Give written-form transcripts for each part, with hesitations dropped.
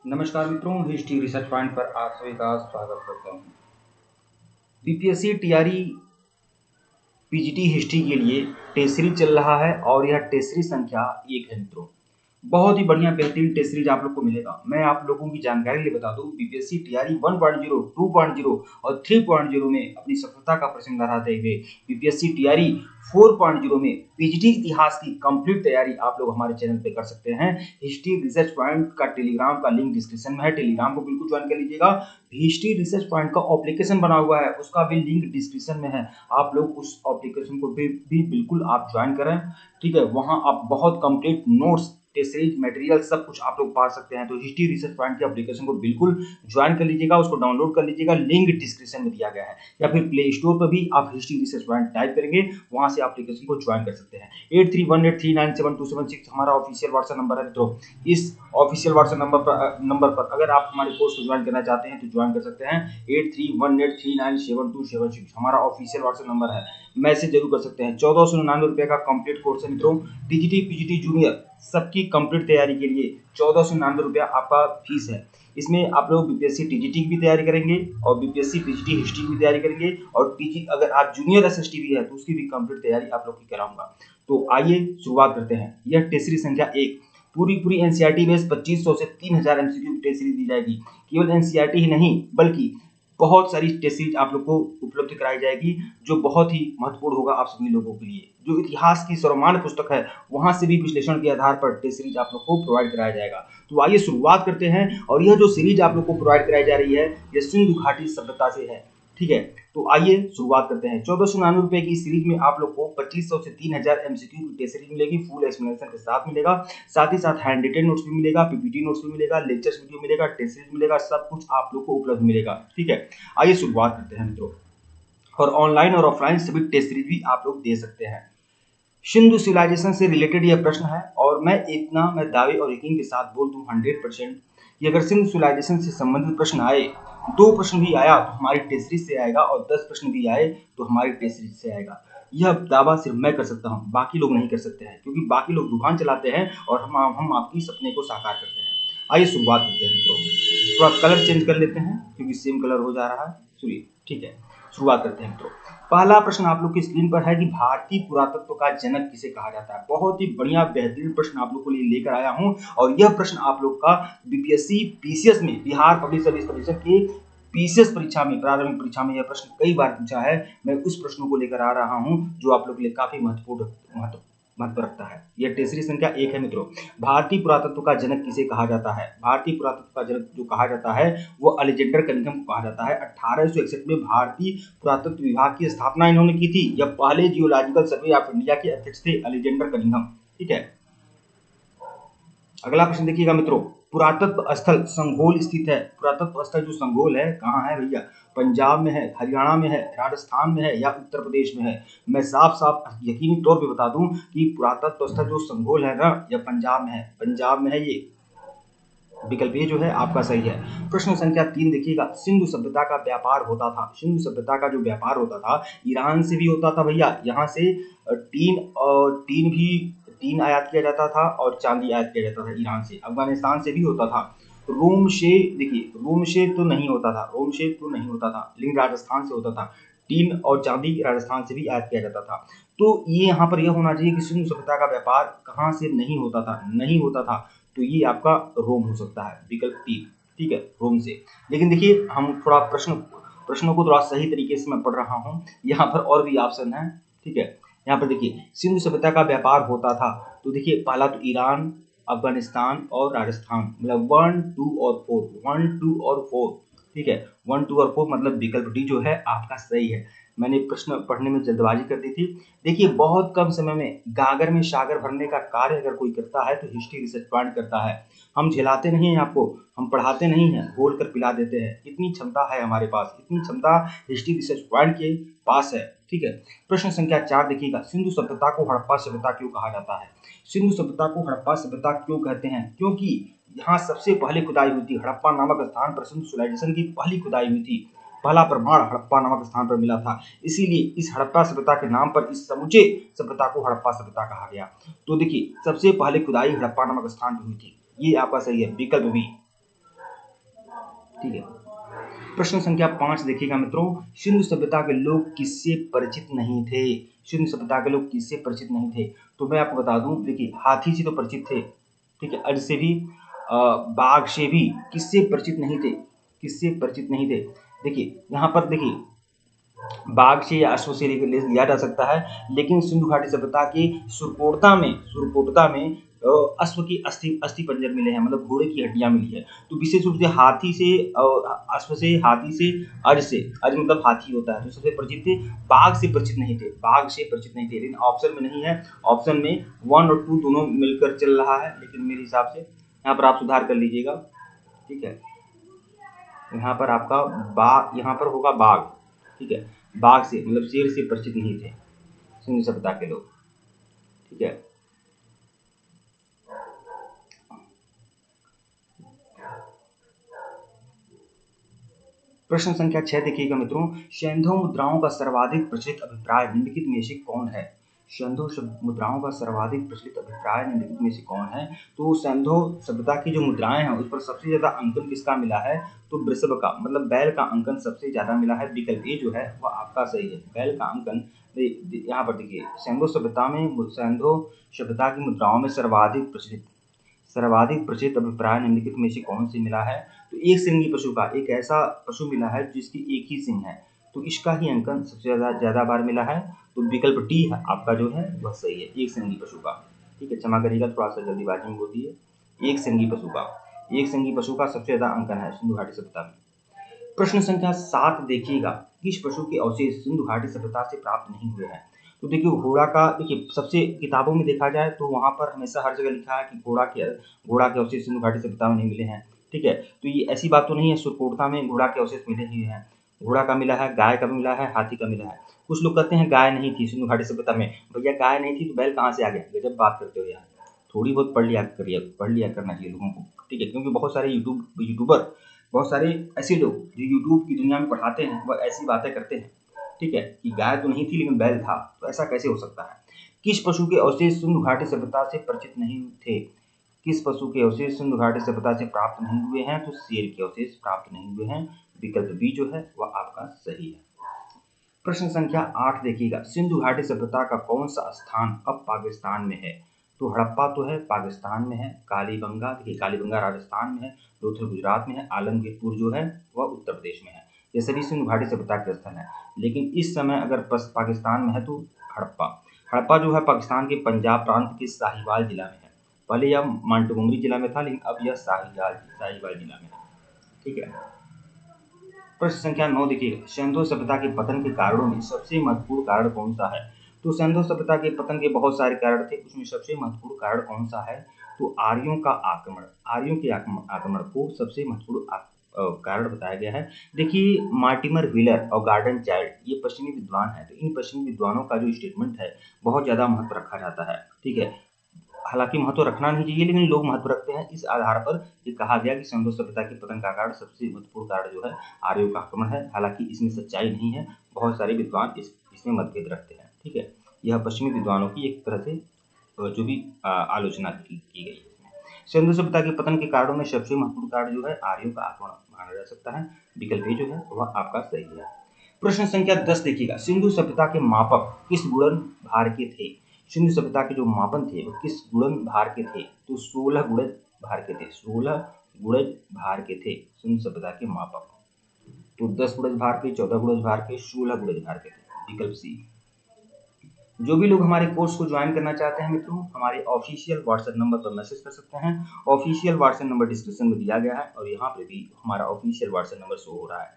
नमस्कार मित्रों, history research point पर आप सभी का स्वागत करता हूं। बीपीएससी टीआरई पीजीटी हिस्ट्री के लिए टेस्ट सीरीज चल रहा है और यह टेस्ट सीरीज संख्या 1 है मित्रों। बहुत ही बढ़िया बेहतरीन टेस्ट सीरीज आप लोग को मिलेगा। मैं आप लोगों की जानकारी लिए बता दूं, बीपीएससी टीआरई 1.0, 2.0 और 3.0 में अपनी सफलता का प्रश्न लहराते हुए बीपीएससी टीआरई 4.0 में पीजीटी इतिहास की कंप्लीट तैयारी आप लोग हमारे चैनल पे कर सकते हैं। हिस्ट्री रिसर्च पॉइंट का टेलीग्राम का लिंक डिस्क्रिप्शन में है, टेलीग्राम को बिल्कुल ज्वाइन कर लीजिएगा। हिस्ट्री रिसर्च पॉइंट का एप्लीकेशन बना हुआ है, उसका भी लिंक डिस्क्रिप्शन में है। आप लोग उस एप्लीकेशन को भी बिल्कुल आप ज्वाइन करें, ठीक है। वहां आप बहुत complete notes, test series material सब कुछ आप लोग पा सकते हैं। तो हिस्ट्री रिसर्च पॉइंट के एप्लीकेशन को बिल्कुल ज्वाइन कर लीजिएगा, उसको डाउनलोड कर लीजिएगा, लिंक डिस्क्रिप्शन में दिया गया है। या फिर प्ले स्टोर पर भी आप हिस्ट्री रिसर्च पॉइंट टाइप करेंगे, वहां से एप्लीकेशन को ज्वाइन कर सकते हैं। 8318397276 हमारा ऑफिशियल व्हाट्सएप नंबर है मित्रों। इस ऑफिशियल व्हाट्सएप नंबर पर अगर आप हमारे कोर्स को ज्वाइन करना चाहते हैं तो ज्वाइन कर सकते हैं। 8318397276 हमारा ऑफिशियल व्हाट्सएप नंबर है। मैसेज जरूर कर सकते हैं। 1499 रुपए का कंप्लीट कोर्स है मित्रों। टीजीटी पीजीटी जूनियर सबकी कंप्लीट तैयारी के लिए 1499 रुपया आपका फीस है। इसमें आप लोग बीपीएससी टीजीटी की भी तैयारी करेंगे और बीपीएससी पीजीटी हिस्ट्री की भी तैयारी करेंगे, और टीजी अगर आप जूनियर एसएसटी भी है तो उसकी भी कंप्लीट तैयारी आप लोग की कराऊंगा। तो आइए शुरुआत करते हैं। यह टेस्ट सीरीज संख्या 1 पूरी एनसीईआरटी बेस 2500 से 3000 एमसीक्यू की टेस्ट सीरीज दी जाएगी। केवल एनसीईआरटी ही नहीं बल्कि बहुत सारी टेस्ट सीरीज आप लोग को उपलब्ध कराई जाएगी, जो बहुत ही महत्वपूर्ण होगा आप सभी लोगों के लिए। जो इतिहास की सर्वमान्य पुस्तक है वहां से भी विश्लेषण के आधार पर टेस्ट सीरीज आप लोग को प्रोवाइड कराया जाएगा। तो आइए शुरुआत करते हैं। और यह जो सीरीज आप लोग को प्रोवाइड कराई जा रही है यह सिंधु घाटी सभ्यता से है, ठीक है। तो आइए शुरुआत करते हैं। 1499 रुपए की सीरीज में आप लोग को 2500 से 3000 एमसीक्यू की टेस्ट सीरीज मिलेगी, फुल एक्सप्लेनेशन के साथ मिलेगा। साथ ही साथ हैंड रिटेन नोट्स भी मिलेगा, पीपीटी नोट्स भी मिलेगा, लेक्चर्स वीडियो मिलेगा, टेस्ट सीरीज मिलेगा, सब कुछ आप लोग को उपलब्ध मिलेगा, ठीक है। आइए शुरुआत करते हैं मित्रों। और ऑनलाइन और ऑफलाइन सभी टेस्ट सीरीज भी आप लोग दे सकते हैं। सिंधु सिविलाइजेशन से रिलेटेड यह प्रश्न है, और मैं दावे और यकीन के साथ बोल दूं 100% कि अगर सिंधु सिविलाइजेशन से संबंधित प्रश्न आए, 2 प्रश्न भी आया तो हमारी टेस्ट सीरीज से आएगा, और 10 प्रश्न भी आए तो हमारी टेस्ट सीरीज से आएगा। यह दावा सिर्फ मैं कर सकता हूं, बाकी लोग नहीं कर सकते हैं, क्योंकि बाकी लोग दुकान चलाते हैं और हम आपकी सपने को साकार करते हैं। आइए शुरुआत करते हैं मित्रों। थोड़ा कलर चेंज कर लेते हैं क्योंकि सेम कलर हो जा रहा है, सुनिए, ठीक है। शुरुआत करते हैं मित्रों। पहला प्रश्न आप लोग की स्क्रीन पर है कि भारतीय पुरातत्व का जनक किसे कहा जाता है। बहुत ही बढ़िया बेहतरीन प्रश्न आप लोग को लिए लेकर आया हूं, और यह प्रश्न आप लोग का बीपीएससी पीसीएस में, बिहार पब्लिक सर्विस कमीशन के पीसीएस परीक्षा में, प्रारंभिक परीक्षा में यह प्रश्न कई बार पूछा है। मैं उस प्रश्नों को लेकर आ रहा हूं जो आप लोग के लिए काफी महत्व रखता है। यह टेस्ट सीरीज संख्या 1 है मित्रों। भारतीय पुरातत्व का जनक किसे कहा जाता है। भारतीय पुरातत्व का जनक जो कहा जाता है वो अलेक्जेंडर कनिंघम को कहा जाता है। 1861 में भारतीय पुरातत्व विभाग की स्थापना इन्होंने की थी। यह पहले जियोलॉजिकल सर्वे ऑफ इंडिया के अध्यक्ष थे, अलेक्जेंडर कनिंघम, ठीक है। अगला प्रश्न देखिएगा मित्रों। पुरातत्व स्थल संघोल स्थित है। पुरातत्व स्थल जो संघोल है कहाँ है भैया? पंजाब में है, हरियाणा में है, राजस्थान में है या उत्तर प्रदेश में है? मैं साफ साफ यकीनी तौर पे बता दूं कि पुरातत्व स्थल जो संघोल है ना, यह पंजाब में है। पंजाब में है ये विकल्प, ये जो है आपका सही है। प्रश्न संख्या 3 देखिएगा। सिंधु सभ्यता का व्यापार होता था। सिंधु सभ्यता का जो व्यापार होता था ईरान से भी होता था भैया। यहाँ से टीन आयात किया जाता था और चांदी आयात किया जाता था ईरान से। अफगानिस्तान से भी होता था। रोम से, देखिए रोम से तो नहीं होता था, रोम से तो नहीं होता था, लेकिन राजस्थान से होता था। टीन और चांदी राजस्थान से भी आयात किया जाता था। तो ये यहाँ पर यह होना चाहिए कि सिंधु सभ्यता का व्यापार कहाँ से नहीं होता था, नहीं होता था। तो ये आपका रोम हो सकता है, विकल्प 3, ठीक है, रोम से। लेकिन देखिए हम थोड़ा प्रश्नों को थोड़ा सही तरीके से मैं पढ़ रहा हूँ। यहाँ पर और भी ऑप्शन है, ठीक है। यहाँ पर देखिए सिंधु सभ्यता का व्यापार होता था, तो देखिए पहला तो ईरान, अफगानिस्तान और राजस्थान, मतलब 1, 2 और 4, 1, 2 और 4, ठीक है। 1, 2 और 4 मतलब विकल्प डी जो है आपका सही है। मैंने प्रश्न पढ़ने में जल्दबाजी कर दी थी। देखिए बहुत कम समय में गागर में सागर भरने का कार्य अगर कोई करता है तो हिस्ट्री रिसर्च पॉइंट करता है। हम झेलाते नहीं हैं आपको, हम पढ़ाते नहीं हैं, घोल कर पिला देते हैं। इतनी क्षमता है हमारे पास, इतनी क्षमता हिस्ट्री रिसर्च पॉइंट के पास है, ठीक है। प्रश्न संख्या 4 देखिएगा। सिंधु सभ्यता को हड़प्पा सभ्यता क्यों कहा जाता है? सिंधु सभ्यता को हड़प्पा सभ्यता क्यों कहते हैं? क्योंकि यहाँ सबसे पहले खुदाई हुई थी। हड़प्पा नामक स्थान पर सिंधु सिविलाइजेशन की पहली खुदाई हुई थी। पहला प्रमाण हड़प्पा नामक स्थान पर मिला था। इसीलिए इस हड़प्पा सभ्यता के नाम पर इस समूचे सभ्यता को हड़प्पा सभ्यता कहा गया। तो देखिए सबसे पहले खुदाई हड़प्पा नामक स्थान पर हुई थी। ये आपका सही है, विकल्प बी। ठीक है। प्रश्न संख्या 5 देखिएगा मित्रों, सिंधु सभ्यता के लोग किससे परिचित नहीं थे? सिंधु सभ्यता के लोग किससे परिचित नहीं थे? तो मैं आपको बता दूं, देखिए हाथी से तो परिचित थे, ठीक है, अज से भी, बाघ से भी, किससे परिचित नहीं थे? किससे परिचित नहीं थे? देखिए यहाँ पर देखिए, बाघ से या अश्व से लिया जा सकता है, लेकिन सिंधु घाटी सभ्यता की सुरकोटता में अश्व की अस्थि पंजर मिले हैं, मतलब घोड़े की हड्डियां मिली है। तो विशेष रूप से हाथी से, अश्व से, हाथी से, अज मतलब हाथी होता है, तो सबसे परिचित थे। बाघ से परिचित नहीं थे, लेकिन ऑप्शन में नहीं है। ऑप्शन में 1 और 2 दोनों मिलकर चल रहा है, लेकिन मेरे हिसाब से यहाँ पर आप सुधार कर लीजिएगा, ठीक है। यहाँ पर आपका यहाँ पर होगा बाघ, ठीक है। बाघ से मतलब शेर से परिचित नहीं थे सिंधु सभ्यता के लोग, ठीक है। प्रश्न संख्या 6 देखिएगा मित्रों, सिंधु मुद्राओं का सर्वाधिक प्रचलित अभिप्राय निम्नलिखित में से कौन है? सिंधु मुद्राओं का सर्वाधिक प्रचलित अभिप्राय निम्नलिखित में से कौन है? तो सिंधु सभ्यता की जो मुद्राएं हैं उस पर सबसे ज्यादा अंकन किसका मिला है? तो वृषभ का, मतलब बैल का अंकन सबसे ज्यादा मिला है। विकल्प ए जो है वह आपका सही है, बैल का अंकन। यहाँ पर देखिए, सिंधु सभ्यता की मुद्राओं में सर्वाधिक प्रचलित अभिप्राय निम्नलिखित में से कौन से मिला है? तो एक श्रृंगी पशु का, एक ऐसा पशु मिला है जिसकी एक ही सिंह है, तो इसका ही अंकन सबसे ज्यादा बार मिला है। तो विकल्प डी है आपका जो है वह सही है, एक श्रृंगी पशु का, ठीक है। क्षमा करिएगा, थोड़ा सा जल्दीबाजी में बोल दिए। एक श्रृंगी पशु का सबसे ज्यादा अंकन है सिंधु घाटी सभ्यता में। प्रश्न संख्या 7 देखिएगा, किस पशु के अवशेष सिंधु घाटी सभ्यता से प्राप्त नहीं हुए हैं? तो देखिए घोड़ा का, देखिए सबसे किताबों में देखा जाए तो वहां पर हमेशा हर जगह लिखा है कि घोड़ा के अवशेष सिंधु घाटी सभ्यता में नहीं मिले हैं, ठीक है। तो ये ऐसी बात तो नहीं है, सुरकोटता में घोड़ा के अवशेष मिले ही हैं। घोड़ा का मिला है, गाय का भी मिला है, हाथी का मिला है। कुछ लोग कहते हैं गाय नहीं थी सिंधु घाटी सभ्यता में। भैया गाय नहीं थी तो बैल कहाँ से आ गया? गजब बात करते हो यार, थोड़ी बहुत पढ़ लिया करना चाहिए लोगों को, ठीक है। क्योंकि बहुत सारे यूट्यूबर, बहुत सारे ऐसे लोग जो यूट्यूब की दुनिया में पढ़ाते हैं, वह ऐसी बातें करते हैं, ठीक है, कि गाय तो नहीं थी लेकिन बैल था, तो ऐसा कैसे हो सकता है? किस पशु के अवशेष सिंधु घाटी सभ्यता से परिचित नहीं थे? किस पशु के अवशेष सिंधु घाटी सभ्यता से प्राप्त नहीं हुए हैं? तो शेर के अवशेष प्राप्त नहीं हुए हैं। विकल्प बी जो है वह आपका सही है। प्रश्न संख्या 8 देखिएगा, सिंधु घाटी सभ्यता का कौन सा स्थान अब पाकिस्तान में है? तो हड़प्पा तो है पाकिस्तान में है, कालीबंगा, देखिए कालीबंगा राजस्थान में है, लोथल गुजरात में है, आलमगीरपुर जो है वह उत्तर प्रदेश में है। ये सभी सिंधु घाटी सभ्यता के स्थल है। लेकिन इस समय अगर पाकिस्तान में है तो हड़प्पा जो है पाकिस्तान के पंजाब प्रांत के साहिवाल जिला में है। पहले यह मांटगोमरी जिला में था, लेकिन अब यह साहिवाल जिला में है, ठीक है। प्रश्न संख्या 9 देखिएगा, सिंधु सभ्यता के पतन के कारणों में सबसे महत्वपूर्ण कारण कौन सा है? तो सिंधु सभ्यता के पतन के बहुत सारे कारण थे, उसमें सबसे महत्वपूर्ण कारण कौन सा है? तो आर्यों के आक्रमण को सबसे महत्वपूर्ण कारण बताया गया है। देखिए मार्टिमर व्हीलर और गार्डन चाइल्ड ये पश्चिमी विद्वान है, तो इन पश्चिमी विद्वानों का जो स्टेटमेंट है बहुत ज्यादा महत्व रखा जाता है, ठीक है। हालांकि महत्व रखना नहीं चाहिए, लेकिन लोग महत्व रखते हैं। इस आधार पर ये कहा गया कि सिंधु सभ्यता के पतन का कारण, सबसे महत्वपूर्ण कारण जो है आर्यों का आक्रमण है। हालांकि इसमें सच्चाई नहीं है, बहुत सारे विद्वान इसमें मतभेद रखते हैं, ठीक है। यह पश्चिमी विद्वानों की एक तरह से जो भी आलोचना की गई है। सिंधु सभ्यता के पतन के कारणों में सबसे महत्वपूर्ण कारण जो है आर्यों का आक्रमण माना जा सकता है। विकल्प ए जो है वह आपका सही है। प्रश्न संख्या 10 देखिएगा, सिंधु सभ्यता के मापक किस गुणन भार के थे? सिंधु सभ्यता के जो मापन थे वो किस गुणन भार के थे? तो 16 गुणज भार के थे, 16 गुणज भार के थे सिंधु सभ्यता के मापक। तो 10 गुणज भार के, 14 गुणज भार के, 16 गुणज भार के थे। विकल्प सी। जो भी लोग हमारे कोर्स को ज्वाइन करना चाहते हैं मित्रों, हमारे ऑफिशियल व्हाट्सएप नंबर पर मैसेज कर सकते हैं। ऑफिशियल व्हाट्सएप नंबर डिस्क्रिप्शन में दिया गया है, और यहाँ पे भी हमारा ऑफिशियल व्हाट्सएप नंबर शो हो रहा है।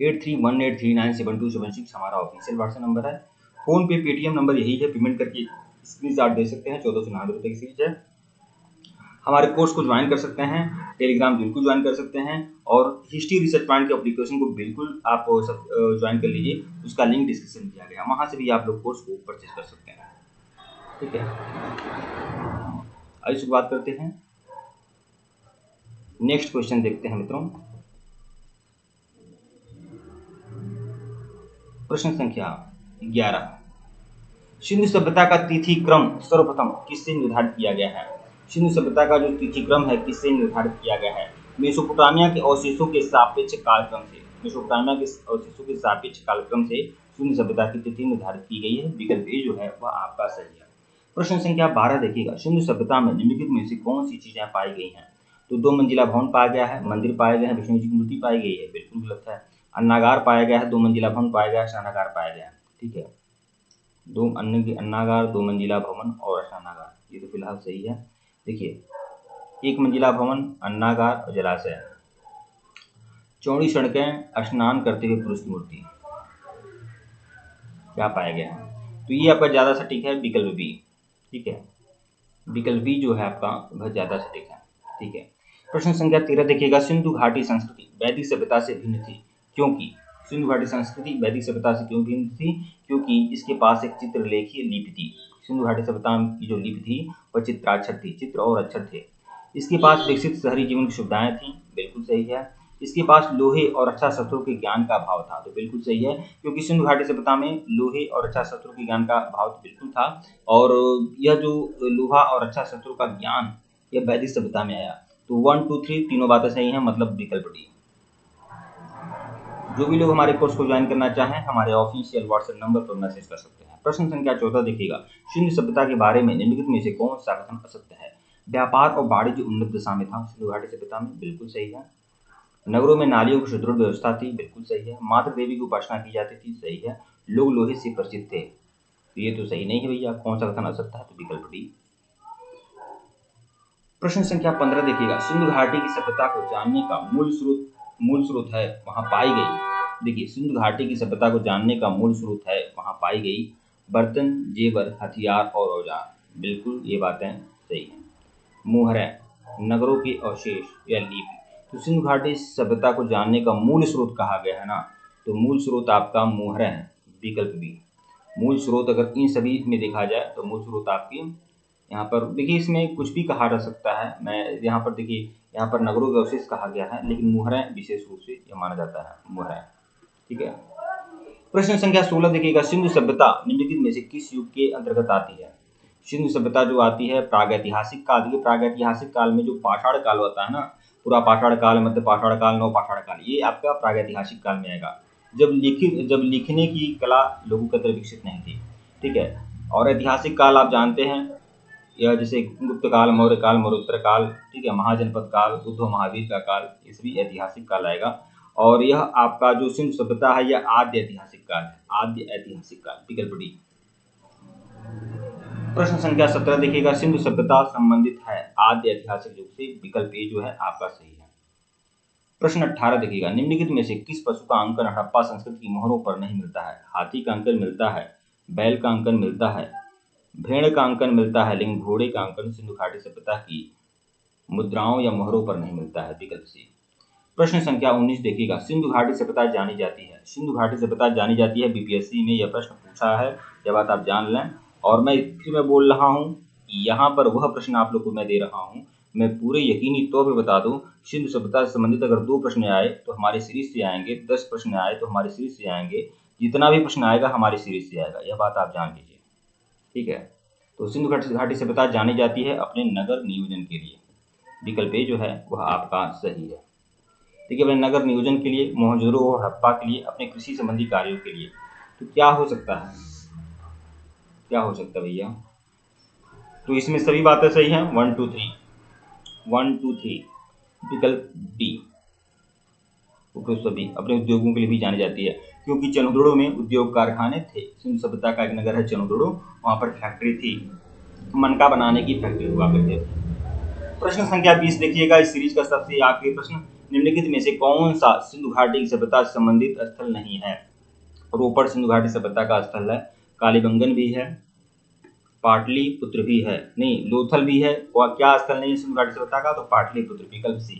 8318397276 हमारा ऑफिशियल व्हाट्सएप नंबर है। फोन पे पेटीएम नंबर यही है, पेमेंट करके स्क्रीनशॉट दे सकते हैं। 1499 रुपये की सीरीज है। हमारे कोर्स को ज्वाइन कर सकते हैं, टेलीग्राम बिल्कुल ज्वाइन कर सकते हैं, और हिस्ट्री रिसर्च पॉइंट के एप्लीकेशन को बिल्कुल आप ज्वाइन कर लीजिए। उसका लिंक डिस्क्रिप्शन में दिया गया, वहां से भी आप लोग कोर्स को परचेज कर सकते हैं, ठीक है। आइए शुरुआत करते हैं। नेक्स्ट क्वेश्चन देखते हैं मित्रों। प्रश्न संख्या 11, सिंधु सभ्यता का तिथि क्रम सर्वप्रथम किससे निर्धारित किया गया है? सिंधु सभ्यता का जो तिथि क्रम है किससे निर्धारित किया गया है? मेसोपोटामिया के अवशेषों के सापेक्ष कालक्रम से, मेसोपोटामिया के अवशेषों के सापेक्ष कालक्रम से शून्य सभ्यता की तिथि निर्धारित की गई है। विकल्प ए जो है वह आपका सही है। प्रश्न संख्या 12 देखिएगा, सिंधु सभ्यता में निम्नलिखित में से कौन सी चीजें पाई गई हैं? तो 2 मंजिला भवन पाया गया है, मंदिर पाए गए हैं, विष्णु जी की मूर्ति पाई गई है, बिल्कुल गलत है। अन्नागार पाया गया है, 2 मंजिला भवन पाया गया है, स्नानागार पाया गया है। ठीक है, अन्नागार, 2 मंजिला भवन और स्नानागार, ये तो फिलहाल सही है। देखिए, 1 मंजिला भवन, अन्नागार और जलाशय, चौड़ी सड़कें, स्नान करते हुए पुरुष की मूर्ति, क्या पाया गया है? तो ये आपका ज्यादा सटीक है विकल्प बी। ठीक है, विकल्प बी जो है आपका वह ज्यादा सटीक है। ठीक है, प्रश्न संख्या 13 देखिएगा, सिंधु घाटी संस्कृति वैदिक सभ्यता से भिन्न थी क्योंकि? सिंधु घाटी संस्कृति वैदिक सभ्यता से क्यों भिन्न थी? क्योंकि इसके पास एक चित्रलेखीय लिपि थी। सिंधु घाटी सभ्यता की जो लिपि थी वह चित्राक्षर थी, चित्र और अक्षर थे। इसके पास विकसित शहरी जीवन की सुविधाएं थी, बिल्कुल सही है। इसके पास लोहे और रक्षा शस्त्रों के ज्ञान का भाव था, तो बिल्कुल सही है, क्योंकि सिंधु घाटी सभ्यता में लोहे और रक्षा शस्त्रों के ज्ञान का भाव तो बिल्कुल था। और यह जो लोहा और रक्षा शस्त्रों का ज्ञान यह वैदिक सभ्यता में आया। तो 1, 2, 3 तीनों बातें सही हैं, मतलब विकल्प डी। जो भी लोग हमारे कोर्स को ज्वाइन करना चाहें हमारे ऑफिशियल व्हाट्सएप नंबर पर मैसेज कर सकते हैं। प्रश्न संख्या 14 देखिएगा, सिंधु सभ्यता के बारे में निम्नलिखित में से कौन सा कथन असत्य है? व्यापार और वाणिज्य उन्नत दशा में था सिंधु घाटी सभ्यता में, बिल्कुल सही है। नगरों में नालियों की सुदृढ़ व्यवस्था थी, बिल्कुल सही है। मातृ देवी की उपासना की जाती थी, सही है। लोग लोहे से परिचित थे, तो ये तो सही नहीं है भैया। कौन सा कथन असत्य है? तो विकल्प डी। प्रश्न संख्या 15 देखिएगा, सिंधु घाटी की सभ्यता को जानने का मूल स्रोत है वहां पाई गई। देखिए, सिंधु घाटी की सभ्यता को जानने का मूल स्रोत है वहां पाई गई बर्तन, जेवर, हथियार और औजार, बिल्कुल ये बातें सही है। मोहरें, नगरों के अवशेष या लिपि, तो सिंधु घाटी सभ्यता को जानने का मूल स्रोत कहा गया है ना, तो मूल स्रोत आपका मोहरें है, विकल्प बी। मूल स्रोत अगर इन सभी में देखा जाए तो मूल स्रोत आपकी यहाँ पर देखिए, इसमें कुछ भी कहा जा सकता है। मैं यहाँ पर देखिए, यहाँ पर नगरों के अवशेष कहा गया है, लेकिन मोहरें विशेष रूप से यह माना जाता है, मोहरें। ठीक है, प्रश्न संख्या 16 देखिएगा, सिंधु सभ्यता निम्नलिखित में से किस युग के अंतर्गत आती है? सिंधु सभ्यता जो आती है प्रागैतिहासिक काल। देखिए, प्रागैतिहासिक काल में जो पाषाण काल होता है ना, पूरा पाषाण काल, मध्य पाषाण काल, नव पाषाण काल, ये आपका प्रागैतिहासिक काल में आएगा, जब लिखने की कला लोगों के अंदर विकसित नहीं थी। ठीक है, और ऐतिहासिक काल आप जानते हैं, यह जैसे गुप्त काल, मौर्य काल, मौर्योत्तर काल, ठीक है, महाजनपद काल, उद्धव महावीर का काल, ये सभी ऐतिहासिक काल आएगा। और यह आपका जो सिंधु सभ्यता है यह आद्य ऐतिहासिक काल है, आद्य ऐतिहासिक काल, विकल्प डी। प्रश्न संख्या 17 देखिएगा, सिंधु सभ्यता संबंधित है आद्य ऐतिहासिक युग से, विकल्प ए जो है आपका सही है। प्रश्न 18 देखिएगा, निम्नलिखित में से किस पशु का अंकन हड़प्पा संस्कृति की मोहरों पर नहीं मिलता है? हाथी का अंकन मिलता है, बैल का अंकन मिलता है, भेड़ का अंकन मिलता है, लेकिन घोड़े का अंकन सिंधु घाटी सभ्यता की मुद्राओं या मोहरों पर नहीं मिलता है, विकल्प सी। प्रश्न संख्या 19 देखिएगा, सिंधु घाटी सभ्यता जानी जाती है। सिंधु घाटी सभ्यता जानी जाती है, बीपीएससी में यह प्रश्न पूछा है, यह बात आप जान लें। और मैं बोल रहा हूँ, यहाँ पर वह प्रश्न आप लोग को मैं दे रहा हूँ, मैं पूरे यकीनी तौर पर बता दूं, सिंधु सभ्यता से संबंधित अगर 2 प्रश्न आए तो हमारी सीरीज से आएंगे, 10 प्रश्न आए तो हमारी सीरीज से आएंगे, जितना भी प्रश्न आएगा हमारी सीरीज से आएगा, यह बात आप जान लीजिए। ठीक है, तो सिंधु घाटी सभ्यता जानी जाती है अपने नगर नियोजन के लिए, विकल्प ए जो है वह आपका सही है। देखिए, अपने नगर नियोजन के लिए, मोहनजोदड़ो और हड़प्पा के लिए, अपने कृषि संबंधी कार्यों के लिए, तो क्या हो सकता है? क्या हो सकता है भैया? तो इसमें सभी बातें सही हैं, 1, 2, 3, विकल्प डी। तो सभी अपने उद्योगों के लिए भी जानी जाती है, क्योंकि चनोदड़ो में उद्योग कारखाने थे। सिंधु सभ्यता का एक नगर है चनोदड़ो, वहां पर फैक्ट्री थी, मनका बनाने की फैक्ट्री हुआ करते थे। प्रश्न संख्या 20 देखिएगा, इस सीरीज का सबसे आखिरी प्रश्न, निम्नलिखित में से कौन सा सिंधु घाटी की सभ्यता से संबंधित स्थल नहीं है? रोपड़ सिंधु घाटी सभ्यता का स्थल है, कालीबंगन भी है, पाटलिपुत्र भी है, नहीं लोथल भी है, और क्या स्थल नहीं है सिंधु घाटी सभ्यता का? तो पाटलिपुत्र, विकल्प सी।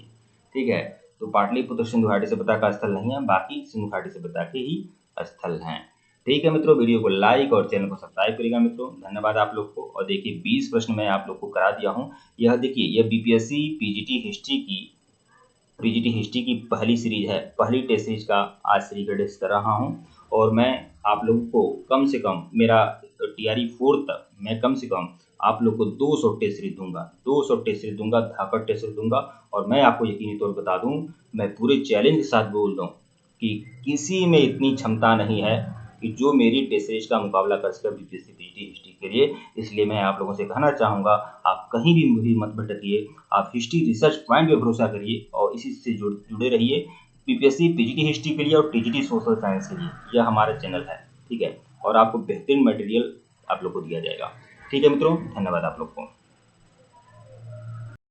ठीक है, तो पाटलिपुत्र सिंधु घाटी सभ्यता का स्थल नहीं है, बाकी सिंधु घाटी सभ्यता के ही स्थल हैं। ठीक है मित्रों, वीडियो को लाइक और चैनल को सब्सक्राइब करिएगा मित्रों, धन्यवाद आप लोग को। और देखिए, 20 प्रश्न मैं आप लोग को करा दिया हूँ। यह देखिए, यह बीपीएससी पीजीटी हिस्ट्री की पहली सीरीज है, पहली टेस्ट सीरीज का आज सीरीज कर रहा हूँ। और मैं आप लोगों को कम से कम मेरा TRE 4 तक मैं कम से कम आप लोग को 200 टेस्ट सीरीज दूंगा, 200 टेस्ट सीरीज दूंगा, धाकड़ टेस्ट सीरीज दूंगा। और मैं आपको यकीनी तौर पर बता दूं, मैं पूरे चैलेंज के साथ बोल दूं कि किसी में इतनी क्षमता नहीं है कि जो मेरी टेस्ट सीरीज का मुकाबला कर सके बीपीएससी पीजीटी हिस्ट्री के लिए। इसलिए मैं आप लोगों से कहना चाहूँगा, आप कहीं भी मत भटकिए, आप हिस्ट्री रिसर्च पॉइंट पे भरोसा करिए और इसी से जुड़े रहिए बीपीएससी पीजीटी हिस्ट्री के लिए और टीजीटी सोशल साइंस के लिए। यह हमारा चैनल है, ठीक है, और आपको बेहतरीन मटेरियल आप लोग को दिया जाएगा। ठीक है मित्रों, धन्यवाद आप लोग को।